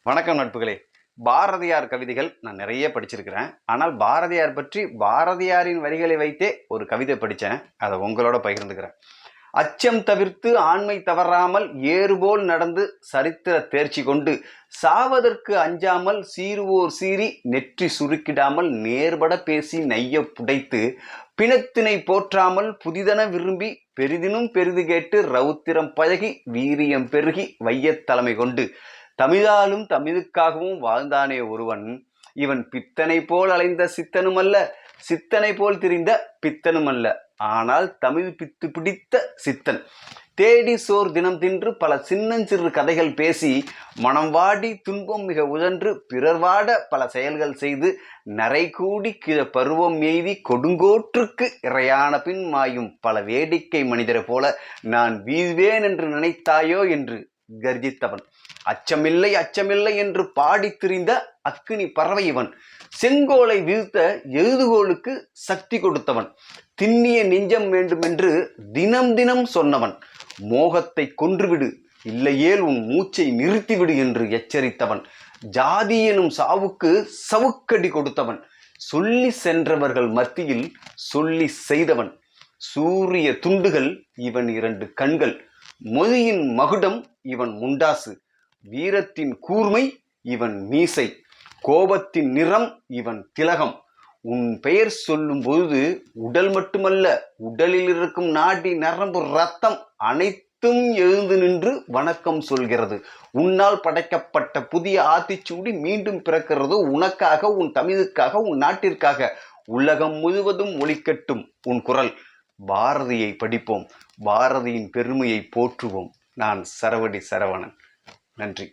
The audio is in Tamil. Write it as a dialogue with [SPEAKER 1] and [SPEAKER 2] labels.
[SPEAKER 1] வணக்கம் நட்புகளே. பாரதியார் கவிதைகள் நான் நிறைய படிச்சிருக்கிறேன். ஆனால் பாரதியார் பற்றி பாரதியாரின் வரிகளை வைத்தே ஒரு கவிதை படித்தேன். அதை உங்களோட பகிர்ந்துக்கிறேன். அச்சம் தவிர்த்து ஆண்மை தவறாமல் ஏறுபோல் நடந்து சரித்திர தேர்ச்சி கொண்டு சாவதற்கு அஞ்சாமல் சீருவோர் சீறி நெற்றி சுருக்கிடாமல் நேர்பட பேசி நைய புடைத்து பிணத்தினை போற்றாமல் புதிதன விரும்பி பெரிதினும் பெரிது கேட்டு ரவுத்திரம் பழகி வீரியம் பெருகி வையத் தலைமை கொண்டு தமிழாலும் தமிழுக்காகவும் வாழ்ந்தானே ஒருவன், இவன் பித்தனை போல் அலைந்த சித்தனுமல்ல, சித்தனை போல் திரிந்த பித்தனுமல்ல, ஆனால் தமிழ் பித்து பிடித்த சித்தன். தேடி சோர் தினம் தின்று பல சின்னஞ்சிறு கதைகள் பேசி மனம் வாடி துன்பம் மிக உழன்று பிறர் வாட பல செயல்கள் செய்து நரை கூடி கிழ பருவம் எய்தி கொடுங்கோற்றுக்கு இறையான பின் மாயும் பல வேடிக்கை மனிதரை போல நான் வீழ்வேன் என்று நினைத்தாயோ என்று கர்ஜித்தவன். அச்சமில்லை அச்சமில்லை என்று பாடி திரிந்த அக்கினி பறவை இவன். செங்கோலை வீழ்த்த எழுதுகோளுக்கு சக்தி கொடுத்தவன். திண்ணிய நெஞ்சம் வேண்டுமென்று தினம் தினம் சொன்னவன். மோகத்தை கொன்றுவிடு, இல்லையேல் உன் மூச்சை நிறுத்திவிடு என்று எச்சரித்தவன். ஜாதி எனும் சாவுக்கு சவுக்கடி கொடுத்தவன். சொல்லி சென்றவர்கள் மத்தியில் சொல்லி செய்தவன். சூரிய துண்டுகள் இவன் 2 கண்கள். மொழியின் மகுடம் இவன் முண்டாசு. வீரத்தின் கூர்மை இவன் மீசை. கோபத்தின் நிறம் இவன் திலகம். உன் பெயர் சொல்லும் பொழுது உடல் மட்டுமல்ல, உடலில் இருக்கும் நாடி நரம்பு ரத்தம் அனைத்தும் எழுந்து நின்று வணக்கம் சொல்கிறது. உன்னால் படைக்கப்பட்ட புதிய ஆத்திச்சூடி மீண்டும் பிறக்கிறது. உனக்காக, உன் தமிழுக்காக, உன் நாட்டிற்காக. உலகம் முழுவதும் ஒலிக்கட்டும் உன் குரல். பாரதியை படிப்போம், பாரதியின் பெருமையை போற்றுவோம். நான் சரவடி சரவணன். நன்றி.